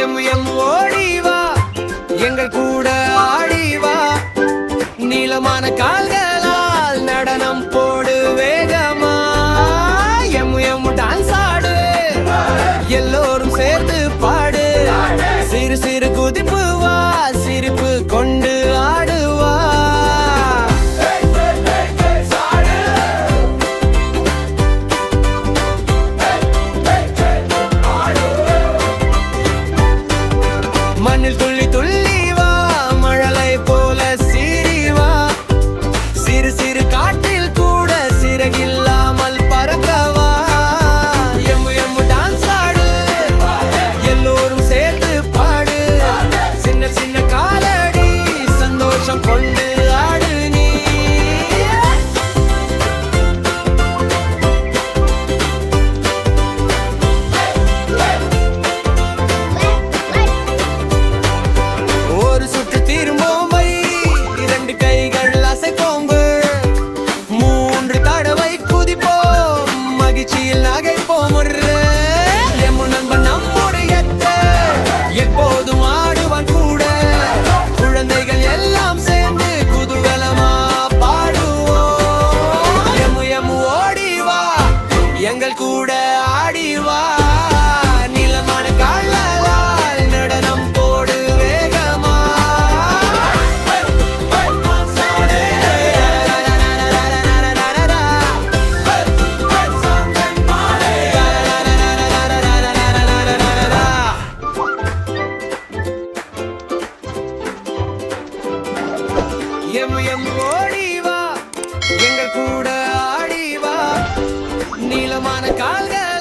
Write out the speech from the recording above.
M M ஓடிவா எங்கள் கூட ஆடிவா நீளமான கால்களால் நடனம் போடு வேகமா எம் எம் டான்ஸ் ஆடு எல்லோரும் சேர்ந்து பாடு சிறு சிறு குதிப்பு வா சிரிப்பு கொண்டு ஆடுவா மண்ணில் துள்ளி துள்ளி வா மழலை போல சீறிவா சிறு சிறு காட்டில் கூட சிறகில்லாமல் பறக்கவா எம்மு எம்மு டான்ஸ் ஆடு எல்லோரும் சேர்ந்து பாடு சின்ன சின்ன காலடி சந்தோஷம் கொண்டு ஆடு நீ ஒரு சுற்று திரும்போமை இரண்டு கைகள் அசைப்போங்கு மூன்று தடவை குதிப்போம் மகிழ்ச்சியில் நகைப்போம் எம்மு நண்பன் நம்முடைய எப்போதும் ஆடுவான் கூட குழந்தைகள் எல்லாம் சேர்ந்து குதூகலமா பாடுவோம் எம்மு எம்மு ஓடிவா எங்கள் கூட ஆடிவா நீளமான கால்களால் நடனம் போடு வேகமா எம் எம் ஓடிவா